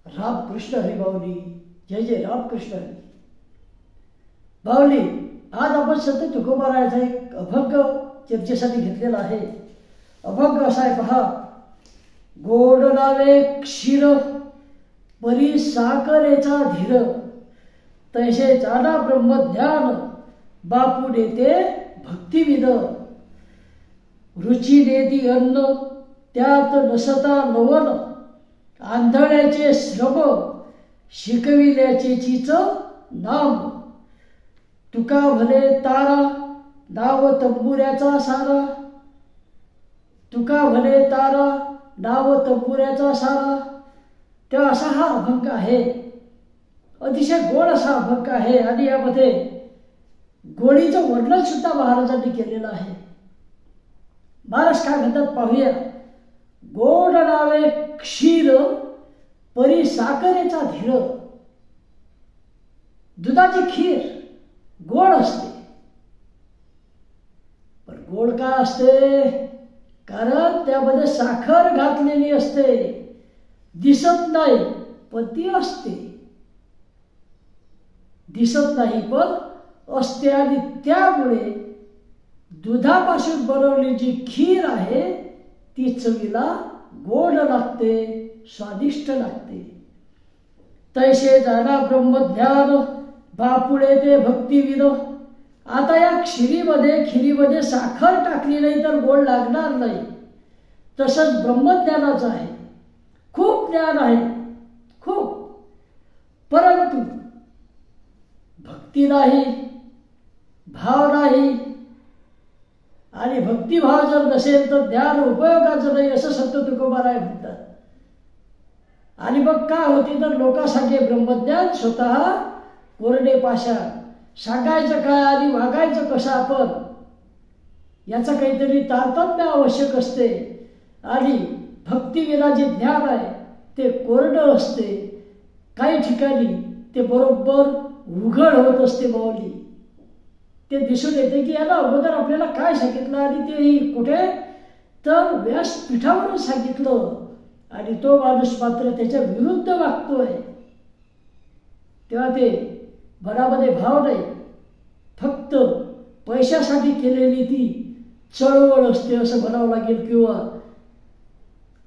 रामकृष्ण हरी माऊली. जय जय रामकृष्ण हरी माऊली. आज आपण संत तुकोबारायांचा एक अभंग चर्चेसाठी घेतलेला आहे. अभंग असा आहे पहा. गोड लावे क्षीर परी साखरेचा धीर, तैसे जाना ब्रह्मज्ञान बापू देते भक्तिविद. रुची देती अन्न त्यात नसता नवन, आंधळ्याचे श्रम शिकविल्याचे चीच नाम. तुका भले तारा नाव तंबुऱ्याचा सारा, तुका भले तारा नाव तंबुऱ्याचा सारा. तेव्हा असा हा अभंग आहे. अतिशय गोड असा अभंग आहे आणि यामध्ये गोडीचं वर्णन सुद्धा महाराजांनी केलेलं आहे. महाराज काय म्हणतात पाहूया. गोड नावे क्षीर परी साखरेचा धीर. दुधाची खीर गोड असते, पण गोड का असते? कारण त्यामध्ये साखर घातलेली असते. दिसत नाही पण ती असते, दिसत नाही पण असते. आणि त्यामुळे दुधापासून बनवलेली जी खीर आहे ती चवीला गोड लागते, स्वादिष्ट लागते. तैसे जाना ब्रह्मज्ञान बापुळे ते भक्तिविद. आता या खिरीमध्ये साखर टाकली नाही तर गोड लागणार नाही. तसंच ब्रह्मज्ञानाचं आहे. खूप ज्ञान आहे, खूप, परंतु भक्ती नाही, भाव नाही. आणि भक्तिभाव जर नसेल तर ज्ञान उपयोगाचं नाही, असं संत तुकोबाराय म्हणतात. आणि मग काय होते तर लोकांसाठी ब्रह्मज्ञान स्वतः कोरडे पाषाण. सांगायचं काय आणि वागायचं कसं आपण, याचं काहीतरी तारतम्य आवश्यक असते. आणि भक्तिविना जे ज्ञान आहे ते कोरडं असते. काही ठिकाणी ते बरोबर उघड होत असते माऊली. ते दिसून येते की याला अगोदर आपल्याला काय सांगितलं आणि ते कुठे तर व्यासपीठावरून सांगितलं आणि तो माणूस मात्र त्याच्या विरुद्ध वागतोय. तेव्हा ते मनामध्ये भाव नाही, फक्त पैशासाठी केलेली ती चळवळ असते असं म्हणावं लागेल, किंवा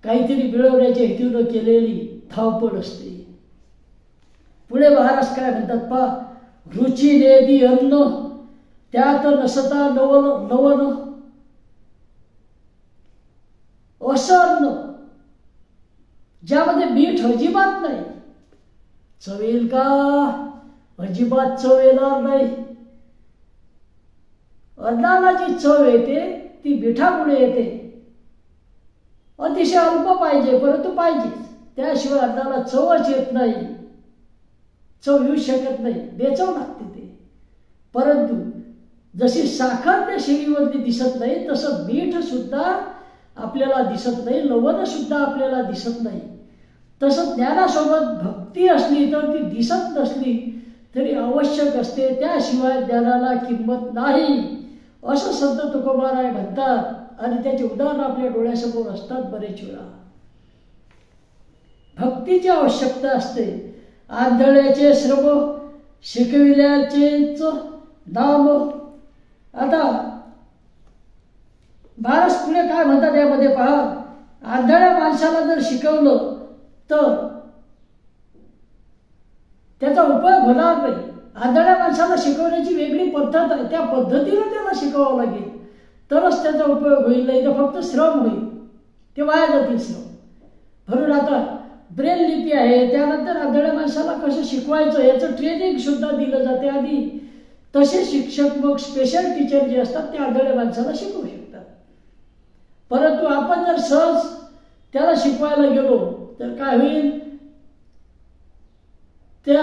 काहीतरी मिळवण्याच्या हेतून केलेली धावपळ असते. पुढे महाराज काय म्हणतात पा. रुची नेदी अन्न त्यात नसता नवन. असं अन्न ज्यामध्ये मीठ अजिबात नाही, चवेल का? अजिबात चव येणार नाही. अन्नाला जी चव येते ती मिठामुळे येते. अतिशय अल्प पाहिजे परंतु पाहिजेच, त्याशिवाय अन्नाला चवच येत नाही. चव येऊ शकत नाही, बेचव लागते ते. परंतु जशी साखर त्या शिरीवरती दिसत नाही तसं मीठ सुद्धा आपल्याला दिसत नाही, लवण सुद्धा आपल्याला दिसत नाही. तसं ज्ञानासोबत भक्ती असली तर ती दिसत नसली तरी आवश्यक असते. त्याशिवाय ज्ञानाला किंमत नाही असं संत तुकोबाराय म्हणतात. आणि त्याचे उदाहरण आपल्या डोळ्यासमोर असतात बरेच वेळा. भक्तीची आवश्यकता असते. आंधळ्याचे श्रम शिकविल्याचेच नाम. आता महाराज पुढे काय म्हणतात यामध्ये पहा. आंधळ्या माणसाला जर शिकवलं तर त्याचा उपयोग होणार नाही. आंधळ्या माणसाला शिकवण्याची वेगळी पद्धत आहे, त्या पद्धतीने त्याला शिकवावं लागेल तरच त्याचा उपयोग होईल, नाही तर फक्त श्रम होईल, ते वाया जातील श्रम. म्हणून आता ब्रेल लिपी आहे, त्यानंतर आंधळ्या माणसाला कसं शिकवायचं याचं ट्रेनिंग सुद्धा दिलं जाते. आणि तसे शिक्षक मग स्पेशल टीचर जे असतात ते आंधळ्या माणसाला शिकवू शकतात. परंतु आपण जर सहज त्याला शिकवायला गेलो तर काय होईल, त्या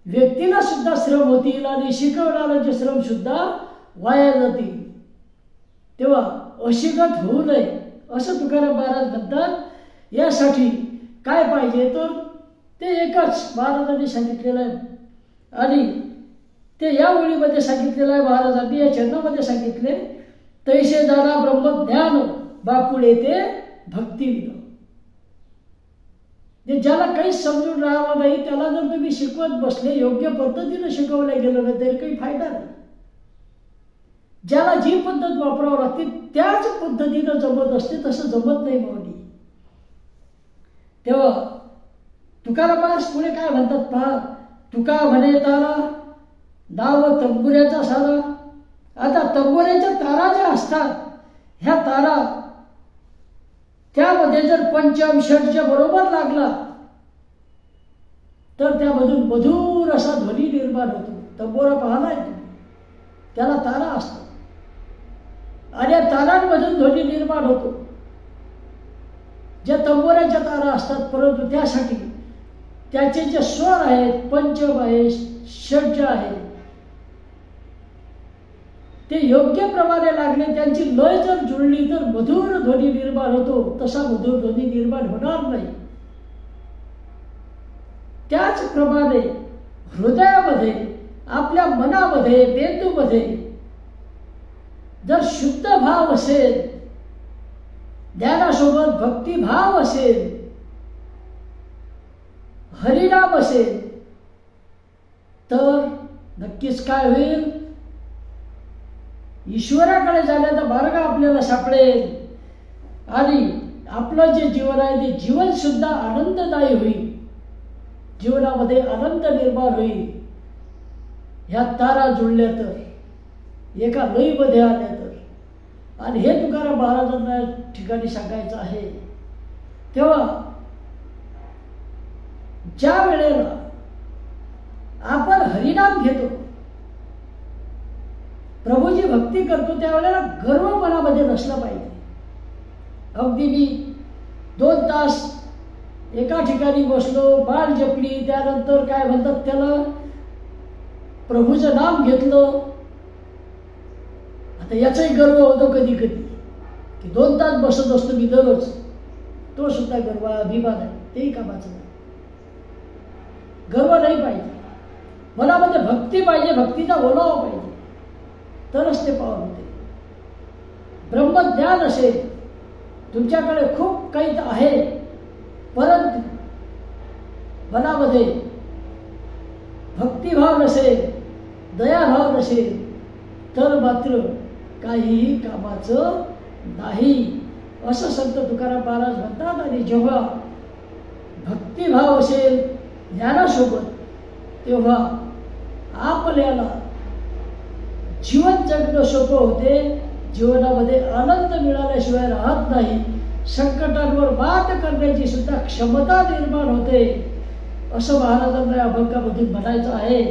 व्यक्तीला सुद्धा श्रम होतील आणि शिकवणाऱ्याचे श्रम सुद्धा वाया जातील. तेव्हा अशिकत होऊ नये असं तुकाराम महाराज म्हणतात. यासाठी काय पाहिजे तर ते एकच महाराजांनी सांगितलेलं आहे. आणि ते या ओळीमध्ये सांगितलेलं आहे महाराजांनी, या चरणामध्ये सांगितले. तैसे जाना ब्रह्मज्ञान बापुळे ते भक्तिविद. ज्याला काहीच समजून राहिलं नाही त्याला जर तुम्ही शिकवत बसले, योग्य पद्धतीनं शिकवलं गेलं नाही तरी काही फायदा नाही. ज्याला जी पद्धत वापरावं लागते त्याच पद्धतीनं जमत असते, तसं जमत नाही माऊली. तेव्हा तुकाराम महाराज पुढे काय म्हणतात पहा. तुका म्हणे तारा नाव तंबुऱ्याचा सारा. आता तंबुऱ्याच्या तारा ज्या असतात ह्या तारा त्यामध्ये जर पंचम षटच्या बरोबर लागला तर त्यामधून मधुर असा ध्वनी निर्माण होतो. तंबोरा पाहलाय तुम्ही, त्याला तारा असतात आणि या तारांमधून ध्वनी निर्माण होतो. ज्या तंबोऱ्याच्या तारा असतात, परंतु त्यासाठी त्याचे जे स्वर आहेत, पंचम आहे, षड्ज आहे, ते योग्य प्रमाणे लागले, त्यांची लय जर जुळली तर मधुर ध्वनी निर्माण होतो. तसा मधुर ध्वनी निर्माण होणार नाही. त्याचप्रमाणे हृदयामध्ये, आपल्या मनामध्ये, मेंदूमध्ये जर शुद्ध भाव असेल, ज्ञानासोबत भक्तिभाव असेल, हरिनाम असेल, तर नक्कीच काय होईल, ईश्वराकडे जाण्याचा मार्ग आपल्याला सापडेल आणि आपलं जे जीवन आहे ते जीवन सुद्धा आनंददायी होईल. जीवनामध्ये आनंद निर्माण होईल. ह्या तारा जुळल्या तर, एका लयीमध्ये आल्या तर. आणि हे तुकाराम महाराजांना ठिकाणी सांगायचं आहे. तेव्हा ज्या वेळेला आपण हरिनाम घेतो, प्रभूची भक्ती करतो, त्यावेळेला गर्व मनामध्ये नसला पाहिजे. अगदी मी 2 तास एका ठिकाणी बसलो, बाळ जपली, त्यानंतर काय म्हणतात त्याला, प्रभूचं नाम घेतलं. आता याचाही गर्व होतो कधी कधी की 2 तास बसत असतो मी दररोज. तो सुद्धा गर्व, अभिमान आहे, तेही कामाचं नाही. गर्व नाही पाहिजे. मनामध्ये भक्ती पाहिजे, भक्तीचा ओलावा पाहिजे, तरच ते पावन होते. ब्रह्मज्ञान असेल, तुमच्याकडे खूप काही आहे, परंतु मनामध्ये भक्तिभाव नसेल, दयाभाव नसेल, तर मात्र काहीही कामाचं नाही, असं संत तुकाराम महाराज म्हणतात. आणि जेव्हा भक्तिभाव असेल ज्ञानासोबत, तेव्हा आपल्याला जीवन जगणं सोपं होते. जीवनामध्ये आनंद मिळाल्याशिवाय राहत नाही. संकटांवर मात करण्याची सुद्धा क्षमता निर्माण होते, असं महाराजांना अभंगामधून म्हणायचं आहे.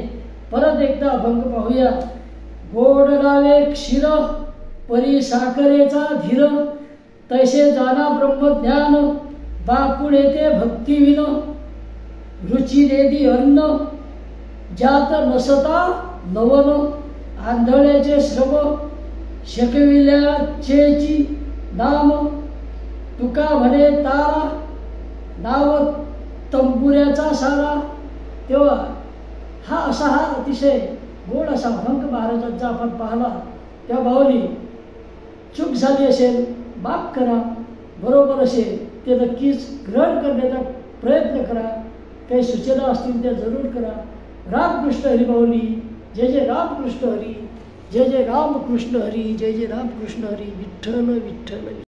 परत एकदा अभंग पाहूया. गोड लावे क्षीर परी साखरेचा धीर, तैसे जाना ब्रह्मज्ञान बापुडे ते भक्तिविन. रुची देदी अन्न जात नसता नवन, आंधळ्याचे श्रम शकविल्याचेची नाम. तुका म्हणे तारा नाव तंबुऱ्याचा सारा. तेव्हा हा अतिशय गोड असा अभंग महाराजांचा आपण पाहला. त्या भावली चूक झाली असेल माफ करा, बरोबर असेल ते नक्कीच ग्रहण करण्याचा प्रयत्न करा. काही सूचना असतील त्या जरूर करा. रामकृष्ण हरी माऊली. जय जय रामकृष्ण हरी. जय जय रामकृष्ण हरी. जय जय रामकृष्ण हरी. विठ्ठल विठ्ठल.